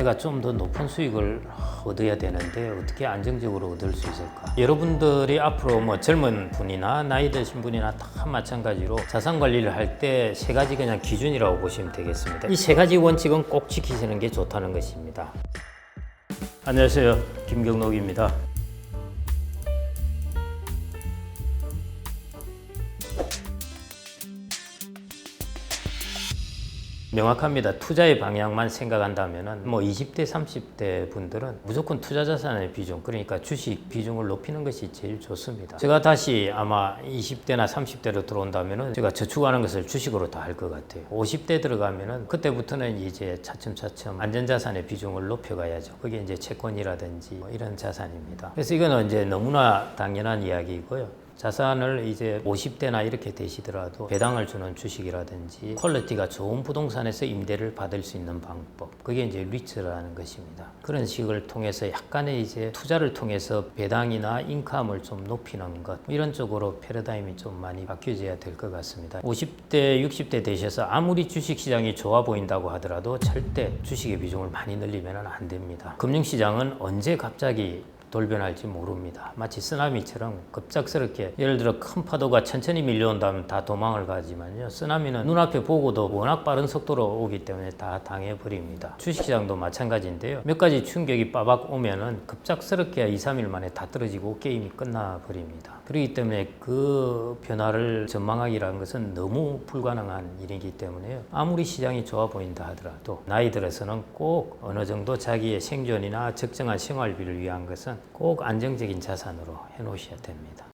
내가 좀 더 높은 수익을 얻어야 되는데 어떻게 안정적으로 얻을 수 있을까? 여러분들이 앞으로 뭐 젊은 분이나 나이 드신 분이나 다 마찬가지로 자산 관리를 할 때 세 가지 그냥 기준이라고 보시면 되겠습니다. 이 세 가지 원칙은 꼭 지키시는 게 좋다는 것입니다. 안녕하세요, 김경록입니다. 명확합니다. 투자의 방향만 생각한다면은 뭐 20대, 30대 분들은 무조건 투자 자산의 비중, 그러니까 주식 비중을 높이는 것이 제일 좋습니다. 제가 다시 아마 20대나 30대로 들어온다면은 제가 저축하는 것을 주식으로 다 할 것 같아요. 50대 들어가면은 그때부터는 이제 차츰차츰 안전자산의 비중을 높여가야죠. 그게 이제 채권이라든지 뭐 이런 자산입니다. 그래서 이거는 이제 너무나 당연한 이야기이고요. 자산을 이제 50대나 이렇게 되시더라도 배당을 주는 주식이라든지 퀄리티가 좋은 부동산에서 임대를 받을 수 있는 방법, 그게 이제 리츠라는 것입니다. 그런 식을 통해서 약간의 이제 투자를 통해서 배당이나 인컴을 좀 높이는 것, 이런 쪽으로 패러다임이 좀 많이 바뀌어져야 될 것 같습니다. 50대, 60대 되셔서 아무리 주식시장이 좋아 보인다고 하더라도 절대 주식의 비중을 많이 늘리면 안 됩니다. 금융시장은 언제 갑자기 돌변할지 모릅니다. 마치 쓰나미처럼 급작스럽게, 예를 들어 큰 파도가 천천히 밀려온다면 다 도망을 가지만요, 쓰나미는 눈앞에 보고도 워낙 빠른 속도로 오기 때문에 다 당해버립니다. 주식시장도 마찬가지인데요, 몇 가지 충격이 빠박 오면은 급작스럽게 2, 3일 만에 다 떨어지고 게임이 끝나버립니다. 그렇기 때문에 그 변화를 전망하기라는 것은 너무 불가능한 일이기 때문에요, 아무리 시장이 좋아 보인다 하더라도 나이 들어서는 꼭 어느 정도 자기의 생존이나 적정한 생활비를 위한 것은 꼭 안정적인 자산으로 해놓으셔야 됩니다.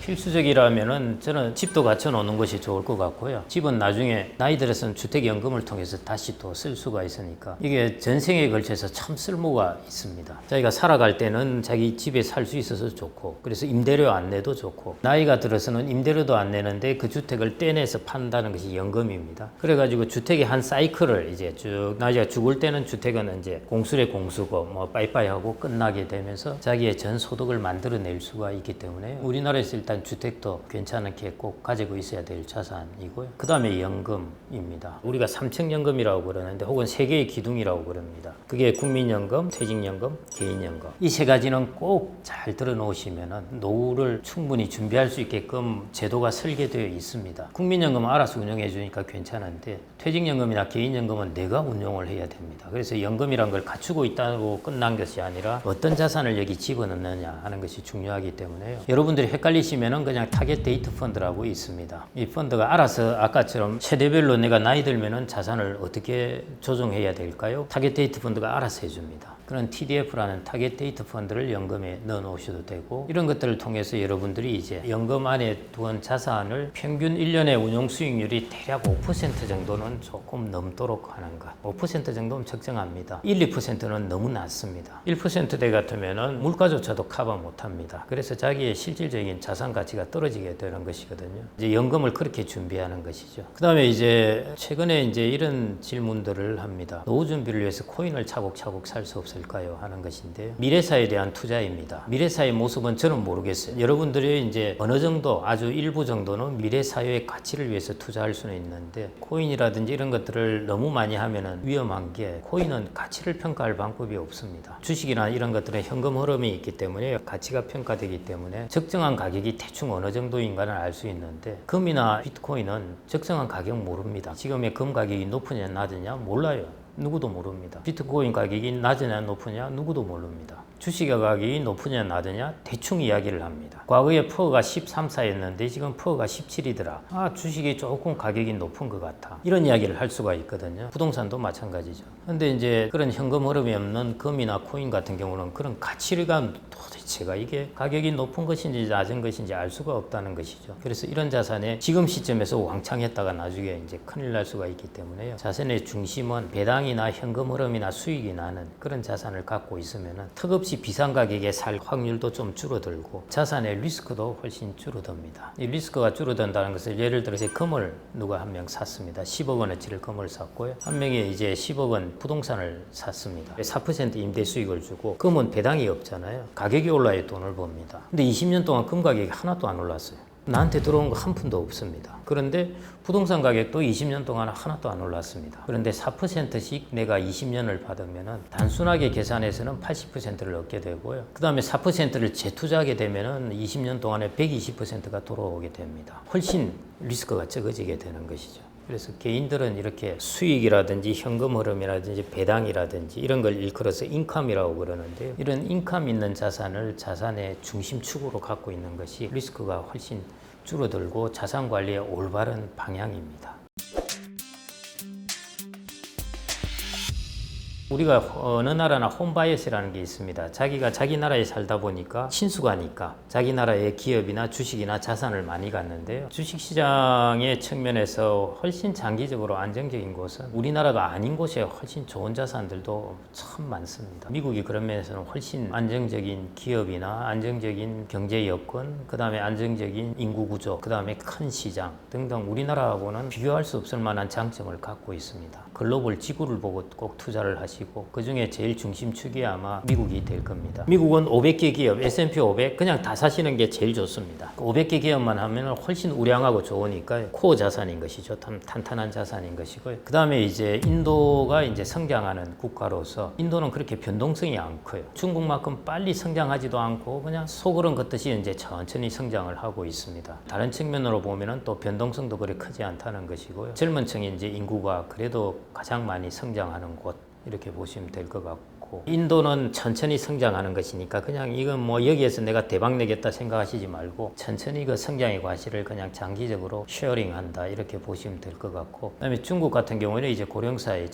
필수적이라면은 저는 집도 갖춰 놓는 것이 좋을 것 같고요. 집은 나중에 나이 들어서는 주택연금을 통해서 다시 또 쓸 수가 있으니까 이게 전생에 걸쳐서 참 쓸모가 있습니다. 자기가 살아갈 때는 자기 집에 살 수 있어서 좋고, 그래서 임대료 안 내도 좋고, 나이가 들어서는 임대료도 안 내는데 그 주택을 떼내서 판다는 것이 연금입니다. 그래가지고 주택의 한 사이클을 이제 쭉, 나이가 죽을 때는 주택은 이제 공술의 공수고 뭐 빠이빠이 하고 끝나게 되면서 자기의 전 소득을 만들어낼 수가 있기 때문에 우리나라에서 일단 주택도 괜찮게 꼭 가지고 있어야 될 자산이고요. 그 다음에 연금입니다. 우리가 삼층연금이라고 그러는데 혹은 세 개의 기둥이라고 그럽니다. 그게 국민연금, 퇴직연금, 개인연금. 이 세 가지는 꼭 잘 들어 놓으시면 노후를 충분히 준비할 수 있게끔 제도가 설계되어 있습니다. 국민연금은 알아서 운영해 주니까 괜찮은데 퇴직연금이나 개인연금은 내가 운용을 해야 됩니다. 그래서 연금이란 걸 갖추고 있다고 끝난 것이 아니라 어떤 자산을 여기 집어넣느냐 하는 것이 중요하기 때문에요. 여러분들이 헷갈리시면은 그냥 타겟 데이트 펀드라고 있습니다. 이 펀드가 알아서 아까처럼 세대별로 내가 나이 들면은 자산을 어떻게 조정해야 될까요? 타겟 데이트 펀드가 알아서 해줍니다. 그런 TDF라는 타겟 데이트 펀드를 연금에 넣어 놓으셔도 되고, 이런 것들을 통해서 여러분들이 이제 연금 안에 두은 자산을 평균 1년의 운용 수익률이 대략 5% 정도는 조금 넘도록 하는 것. 5% 정도면 적정합니다. 1, 2%는 너무 낮습니다. 1%대 같으면은 물가조차도 커버 못 합니다. 그래서 자기의 실질적인 자산 가치가 떨어지게 되는 것이거든요. 이제 연금을 그렇게 준비하는 것이죠. 그 다음에 이제 최근에 이제 이런 질문들을 합니다. 노후 준비를 위해서 코인을 차곡차곡 살 수 없을까요? 하는 것인데요. 미래사에 대한 투자입니다. 미래사의 모습은 저는 모르겠어요. 여러분들이 이제 어느 정도, 아주 일부 정도는 미래사회의 가치를 위해서 투자할 수는 있는데, 코인이라든지 이런 것들을 너무 많이 하면은 위험한 게, 코인은 가치를 평가할 방법이 없습니다. 주식이나 이런 것들은 현금 흐름이 있기 때문에 가치가 평가되기 때문에 적정한 가격이 대충 어느 정도인가는 알 수 있는데, 금이나 비트코인은 적정한 가격 모릅니다. 지금의 금 가격이 높으냐 낮으냐 몰라요. 누구도 모릅니다. 비트코인 가격이 낮으냐 높으냐 누구도 모릅니다. 주식 가격이 높으냐 낮으냐 대충 이야기를 합니다. 과거에 퍼가 13, 4였는데 지금 퍼가 17이더라. 아, 주식이 조금 가격이 높은 것 같아. 이런 이야기를 할 수가 있거든요. 부동산도 마찬가지죠. 근데 이제 그런 현금 흐름이 없는 금이나 코인 같은 경우는 그런 가치감, 도대체가 이게 가격이 높은 것인지 낮은 것인지 알 수가 없다는 것이죠. 그래서 이런 자산에 지금 시점에서 왕창 했다가 나중에 이제 큰일 날 수가 있기 때문에요. 자산의 중심은 배당이나 현금 흐름이나 수익이 나는 그런 자산을 갖고 있으면은 턱없이 비싼 가격에 살 확률도 좀 줄어들고 자산의 리스크도 훨씬 줄어듭니다. 이 리스크가 줄어든다는 것을, 예를 들어서 금을 누가 한 명 샀습니다. 10억 원어치를 금을 샀고요. 한 명이 이제 10억 원 부동산을 샀습니다. 4% 임대 수익을 주고, 금은 배당이 없잖아요. 가격이 올라야 돈을 법니다. 근데 20년 동안 금 가격이 하나도 안 올랐어요. 나한테 들어온 거 한 푼도 없습니다. 그런데 부동산 가격도 20년 동안 하나도 안 올랐습니다. 그런데 4%씩 내가 20년을 받으면은 단순하게 계산해서는 80%를 얻게 되고요. 그 다음에 4%를 재투자하게 되면은 20년 동안에 120%가 돌아오게 됩니다. 훨씬 리스크가 적어지게 되는 것이죠. 그래서 개인들은 이렇게 수익이라든지 현금 흐름이라든지 배당이라든지 이런 걸 일컬어서 인컴이라고 그러는데요. 이런 인컴 있는 자산을 자산의 중심축으로 갖고 있는 것이 리스크가 훨씬 줄어들고 자산 관리의 올바른 방향입니다. 우리가 어느 나라나 홈바이어스라는 게 있습니다. 자기가 자기 나라에 살다 보니까 친숙하니까 자기 나라의 기업이나 주식이나 자산을 많이 갖는데요. 주식시장의 측면에서 훨씬 장기적으로 안정적인 곳은 우리나라가 아닌 곳에 훨씬 좋은 자산들도 참 많습니다. 미국이 그런 면에서는 훨씬 안정적인 기업이나 안정적인 경제 여건, 그 다음에 안정적인 인구 구조, 그 다음에 큰 시장 등등 우리나라하고는 비교할 수 없을 만한 장점을 갖고 있습니다. 글로벌 지구를 보고 꼭 투자를 하시고 그 중에 제일 중심축이 아마 미국이 될 겁니다. 미국은 500개 기업, S&P 500 그냥 다 사시는 게 제일 좋습니다. 500개 기업만 하면 훨씬 우량하고 좋으니까 코어 자산인 것이죠. 탄탄한 자산인 것이고요. 그 다음에 이제 인도가 이제 성장하는 국가로서 인도는 그렇게 변동성이 않고요. 중국만큼 빨리 성장하지도 않고 그냥 소그름 걷듯이 이제 천천히 성장을 하고 있습니다. 다른 측면으로 보면은 또 변동성도 그리 크지 않다는 것이고요. 젊은 층이 이제 인구가 그래도 가장 많이 성장하는 곳 이렇게 보시면 될 것 같고 인도는 천천히 성장하는 것이니까 그냥 이건 뭐 여기에서 내가 대박 내겠다 생각하시지 말고 천천히 그 성장의 과실을 그냥 장기적으로 쉐어링한다 이렇게 보시면 될 것 같고 그다음에 중국 같은 경우에는 이제 고령사에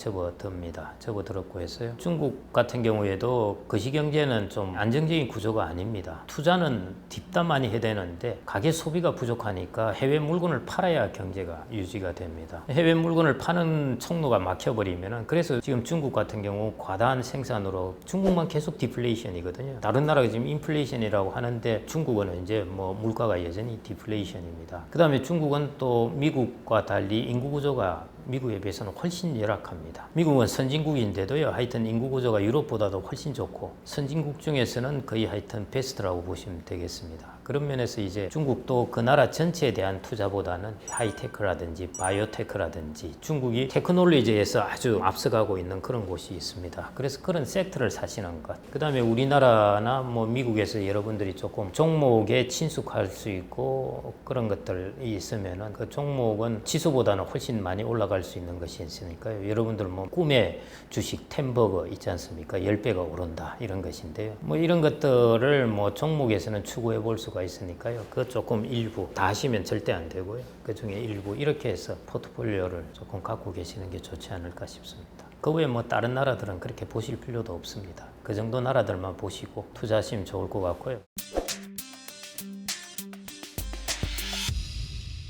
접어들었고 해서요. 중국 같은 경우에도 거시경제는 좀 안정적인 구조가 아닙니다. 투자는 뒷담 많이 해야 되는데 가계 소비가 부족하니까 해외 물건을 팔아야 경제가 유지가 됩니다. 해외 물건을 파는 통로가 막혀버리면은 그래서 지금 중국 같은 경우 과다한 생산으로 중국만 계속 디플레이션이거든요. 다른 나라가 지금 인플레이션이라고 하는데 중국은 이제 뭐 물가가 여전히 디플레이션입니다. 그 다음에 중국은 또 미국과 달리 인구 구조가 미국에 비해서는 훨씬 열악합니다. 미국은 선진국인데도요, 하여튼 인구 구조가 유럽보다도 훨씬 좋고 선진국 중에서는 거의 하여튼 베스트라고 보시면 되겠습니다. 그런 면에서 이제 중국도 그 나라 전체에 대한 투자보다는 하이테크라든지 바이오테크라든지 중국이 테크놀로지에서 아주 앞서가고 있는 그런 곳이 있습니다. 그래서 그런 섹터를 사시는 것. 그 다음에 우리나라나 뭐 미국에서 여러분들이 조금 종목에 친숙할 수 있고 그런 것들이 있으면은 그 종목은 지수보다는 훨씬 많이 올라갈 수 있는 것이 있으니까요. 여러분들 뭐 꿈의 주식 템버거 있지 않습니까? 10배가 오른다 이런 것인데요. 뭐 이런 것들을 뭐 종목에서는 추구해 볼 수가 있으니까요. 그 조금 일부 다 하시면 절대 안 되고요. 그 중에 일부 이렇게 해서 포트폴리오를 조금 갖고 계시는 게 좋지 않을까 싶습니다. 그 외에 뭐 다른 나라들은 그렇게 보실 필요도 없습니다. 그 정도 나라들만 보시고 투자하시면 좋을 것 같고요.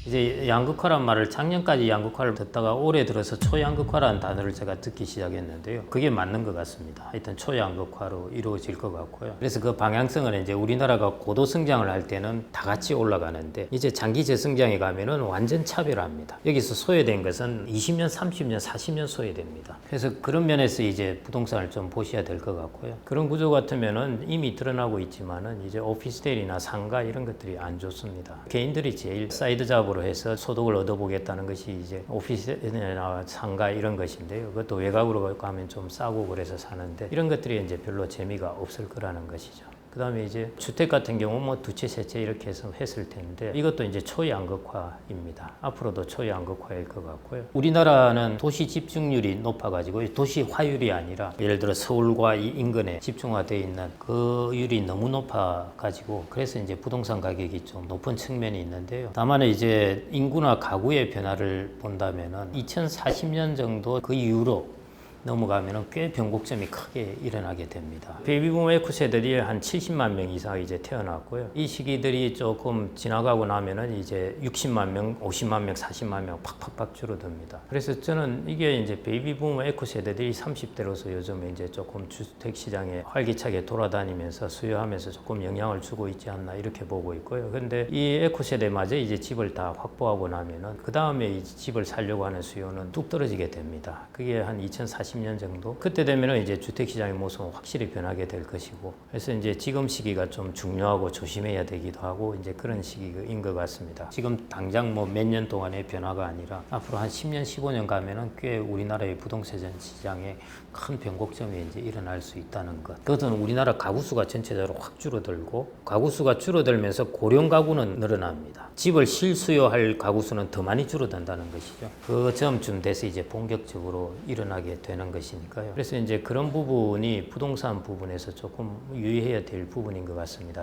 이제 양극화란 말을 작년까지 양극화를 듣다가 올해 들어서 초양극화라는 단어를 제가 듣기 시작했는데요. 그게 맞는 것 같습니다. 하여튼 초양극화로 이루어질 것 같고요. 그래서 그 방향성은 이제 우리나라가 고도 성장을 할 때는 다 같이 올라가는데 이제 장기 저성장에 가면은 완전 차별합니다. 여기서 소외된 것은 20년, 30년, 40년 소외됩니다. 그래서 그런 면에서 이제 부동산을 좀 보셔야 될 것 같고요. 그런 구조 같으면은 이미 드러나고 있지만은 이제 오피스텔이나 상가 이런 것들이 안 좋습니다. 개인들이 제일 사이드 잡으로 해서 소득을 얻어보겠다는 것이 이제 오피스나 상가 이런 것인데요. 그것도 외곽으로 가면 좀 싸고 그래서 사는데 이런 것들이 이제 별로 재미가 없을 거라는 것이죠. 그 다음에 이제 주택 같은 경우 뭐 두 채, 세 채 이렇게 해서 했을 텐데 이것도 이제 초양극화입니다. 앞으로도 초양극화일 것 같고요. 우리나라는 도시 집중률이 높아가지고 도시 화율이 아니라 예를 들어 서울과 이 인근에 집중화되어 있는 그 율이 너무 높아가지고 그래서 이제 부동산 가격이 좀 높은 측면이 있는데요. 다만 이제 인구나 가구의 변화를 본다면은 2040년 정도 그 이후로 넘어가면 꽤 변곡점이 크게 일어나게 됩니다. 베이비붐 X 세대들이 한 70만 명 이상 이제 태어났고요. 이 시기들이 조금 지나가고 나면은 이제 60만 명, 50만 명, 40만 명 팍팍팍 줄어듭니다. 그래서 저는 이게 이제 베이비붐 X 세대들이 30대로서 요즘에 이제 조금 주택 시장에 활기차게 돌아다니면서 수요하면서 조금 영향을 주고 있지 않나 이렇게 보고 있고요. 근데 이 X 세대마저 이제 집을 다 확보하고 나면은 그 다음에 이 집을 살려고 하는 수요는 뚝 떨어지게 됩니다. 그게 한 2040 40년 정도. 그때 되면은 이제 주택시장의 모습은 확실히 변하게 될 것이고, 그래서 이제 지금 시기가 좀 중요하고 조심해야 되기도 하고 이제 그런 시기인 것 같습니다. 지금 당장 뭐 몇 년 동안의 변화가 아니라 앞으로 한 10년, 15년 가면은 꽤 우리나라의 부동산 시장에 큰 변곡점이 이제 일어날 수 있다는 것. 그것은 우리나라 가구 수가 전체적으로 확 줄어들고, 가구 수가 줄어들면서 고령 가구는 늘어납니다. 집을 실수요할 가구 수는 더 많이 줄어든다는 것이죠. 그 점쯤 돼서 이제 본격적으로 일어나게 되는 것이니까요. 그래서 이제 그런 부분이 부동산 부분에서 조금 유의해야 될 부분인 것 같습니다.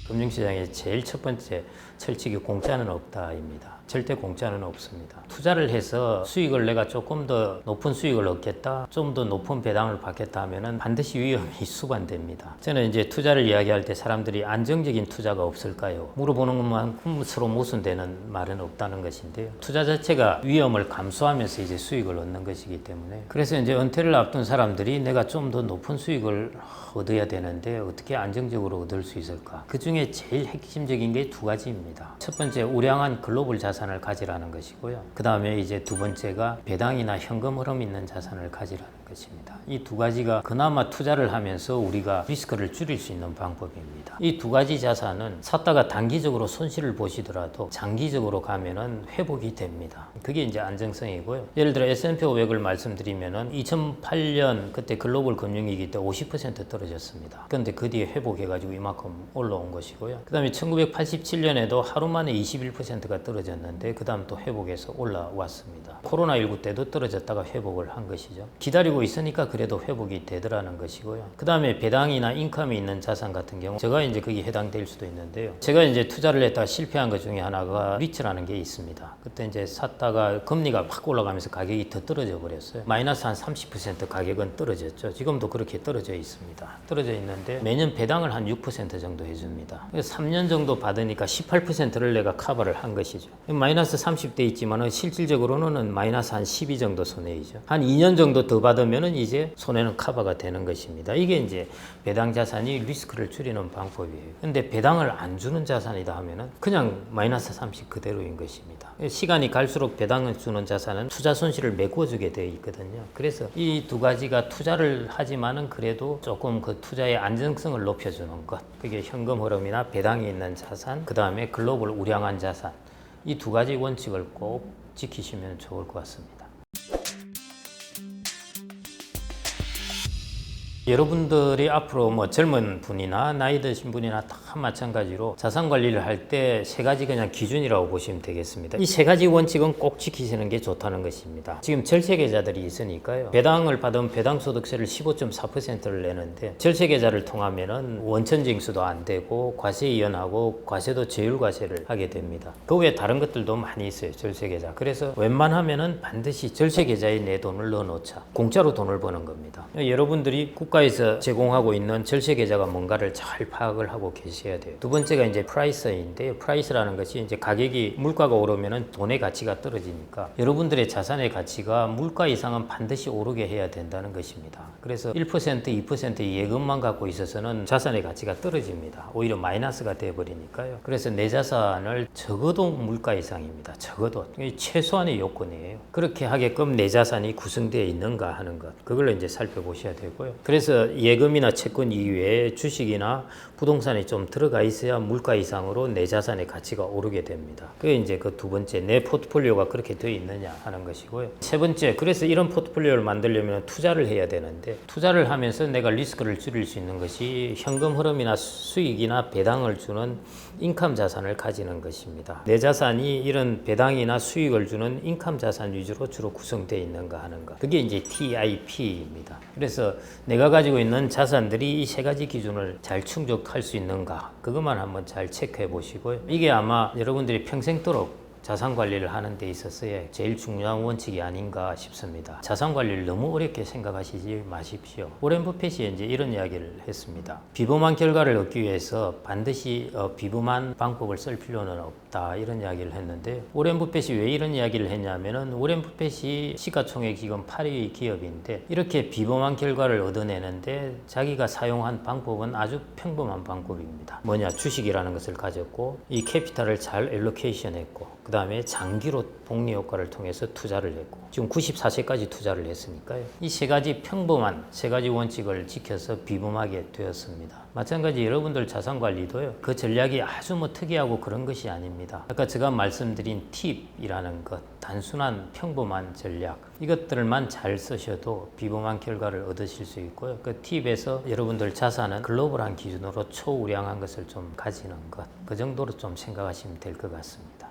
금융시장의 제일 첫 번째 철칙이 공짜는 없다입니다. 절대 공짜는 없습니다. 투자를 해서 수익을 내가 조금 더 높은 수익을 얻겠다, 좀 더 높은 배당을 받겠다 하면은 반드시 위험이 수반됩니다. 저는 이제 투자를 이야기할 때 사람들이 안정적인 투자가 없을까요? 물어보는 것만큼 서로 모순되는 말은 없다는 것인데요. 투자 자체가 위험을 감수하면서 이제 수익을 얻는 것이기 때문에, 그래서 이제 은퇴를 앞둔 사람들이 내가 좀 더 높은 수익을 얻어야 되는데 어떻게 안정적으로 얻을 수 있을까? 그 중에 제일 핵심적인 게 두 가지입니다. 첫 번째, 우량한 글로벌 자산을 가지라는 것이고요. 그 다음에 이제 두 번째가 배당이나 현금 흐름 있는 자산을 가지라는 것입니다. 이 두 가지가 그나마 투자를 하면서 우리가 리스크를 줄일 수 있는 방법입니다. 이 두 가지 자산은 샀다가 단기적으로 손실을 보시더라도 장기적으로 가면은 회복이 됩니다. 그게 이제 안정성이고요. 예를 들어 S&P 500을 말씀드리면은 2008년 그때 글로벌 금융위기 때 50% 떨어졌습니다. 그런데 그 뒤에 회복해가지고 이만큼 올라온 것이고요. 그 다음에 1987년에도 하루 만에 21%가 떨어졌는데 그 다음 또 회복해서 올라왔습니다. 코로나19 때도 떨어졌다가 회복을 한 것이죠. 기다리고 있으니까 그래도 회복이 되더라는 것이고요. 그 다음에 배당이나 인컴이 있는 자산 같은 경우 제가 이제 거기에 해당될 수도 있는데요. 제가 이제 투자를 했다가 실패한 것 중에 하나가 리츠라는 게 있습니다. 그때 이제 샀다가 금리가 확 올라가면서 가격이 더 떨어져 버렸어요. 마이너스 한 30% 가격은 떨어졌죠. 지금도 그렇게 떨어져 있습니다. 떨어져 있는데 매년 배당을 한 6% 정도 해줍니다. 3년 정도 받으니까 18%를 내가 커버를 한 것이죠. 마이너스 30대 있지만은 실질적으로는 마이너스 한 12 정도 손해이죠. 한 2년 정도 더 받으면은 이제 손해는 커버가 되는 것입니다. 이게 이제 배당 자산이 리스크를 줄이는 방법이에요. 근데 배당을 안 주는 자산이다 하면은 그냥 마이너스 30 그대로인 것입니다. 시간이 갈수록 배당을 주는 자산은 투자 손실을 메꿔주게 되어 있거든요. 그래서 이 두 가지가 투자를 하지만은 그래도 조금 그 투자의 안정성을 높여주는 것. 그게 현금 흐름이나 배당이 있는 자산, 그 다음에 글로벌 우량한 자산. 이 두 가지 원칙을 꼭 지키시면 좋을 것 같습니다. 여러분들이 앞으로 뭐 젊은 분이나 나이 드신 분이나 다 마찬가지로 자산 관리를 할 때 세 가지 그냥 기준이라고 보시면 되겠습니다. 이 세 가지 원칙은 꼭 지키시는 게 좋다는 것입니다. 지금 절세계좌들이 있으니까요. 배당을 받으면 배당소득세를 15.4%를 내는데 절세계좌를 통하면은 원천징수도 안 되고 과세 이연하고 과세도 제율과세를 하게 됩니다. 그 외에 다른 것들도 많이 있어요. 절세계좌. 그래서 웬만하면은 반드시 절세계좌에 내 돈을 넣어놓자. 공짜로 돈을 버는 겁니다. 여러분들이 국가에서 제공하고 있는 절세계좌가 뭔가를 잘 파악을 하고 계셔야 돼요. 두 번째가 이제 프라이스인데요. 프라이스라는 것이 이제 가격이 물가가 오르면은 돈의 가치가 떨어지니까 여러분들의 자산의 가치가 물가 이상은 반드시 오르게 해야 된다는 것입니다. 그래서 1%, 2% 예금만 갖고 있어서는 자산의 가치가 떨어집니다. 오히려 마이너스가 되어버리니까요. 그래서 내 자산을 적어도 물가 이상입니다. 적어도 최소한의 요건이에요. 그렇게 하게끔 내 자산이 구성되어 있는가 하는 것, 그걸 이제 살펴보셔야 되고요. 그래서 예금이나 채권 이외에 주식이나 부동산이 좀 들어가 있어야 물가 이상으로 내 자산의 가치가 오르게 됩니다. 그게 이제 그 두 번째, 내 포트폴리오가 그렇게 되어 있느냐 하는 것이고요. 세 번째, 그래서 이런 포트폴리오를 만들려면 투자를 해야 되는데 투자를 하면서 내가 리스크를 줄일 수 있는 것이 현금 흐름이나 수익이나 배당을 주는 인컴 자산을 가지는 것입니다. 내 자산이 이런 배당이나 수익을 주는 인컴 자산 위주로 주로 구성되어 있는가 하는 것. 그게 이제 TIP입니다. 그래서 내가 가지고 있는 자산들이 이 세 가지 기준을 잘 충족할 수 있는가, 그것만 한번 잘 체크해 보시고요. 이게 아마 여러분들이 평생도록 자산 관리를 하는 데 있어서의 제일 중요한 원칙이 아닌가 싶습니다. 자산 관리를 너무 어렵게 생각하시지 마십시오. 오렌 버핏이 이제 이런 이야기를 했습니다. 비범한 결과를 얻기 위해서 반드시 비범한 방법을 쓸 필요는 없다, 이런 이야기를 했는데, 오렌 버핏이 왜 이런 이야기를 했냐면은 오렌 버핏이 시가총액 지금 8위 기업인데 이렇게 비범한 결과를 얻어내는데 자기가 사용한 방법은 아주 평범한 방법입니다. 뭐냐, 주식이라는 것을 가졌고 이 캐피탈을 잘 엘로케이션 했고 그 다음에 장기로 복리 효과를 통해서 투자를 했고 지금 94세까지 투자를 했으니까요. 이 세 가지 평범한 세 가지 원칙을 지켜서 비범하게 되었습니다. 마찬가지 여러분들 자산관리도요. 그 전략이 아주 뭐 특이하고 그런 것이 아닙니다. 아까 제가 말씀드린 팁이라는 것, 단순한 평범한 전략 이것들만 잘 쓰셔도 비범한 결과를 얻으실 수 있고요. 그 팁에서 여러분들 자산은 글로벌한 기준으로 초우량한 것을 좀 가지는 것, 그 정도로 좀 생각하시면 될 것 같습니다.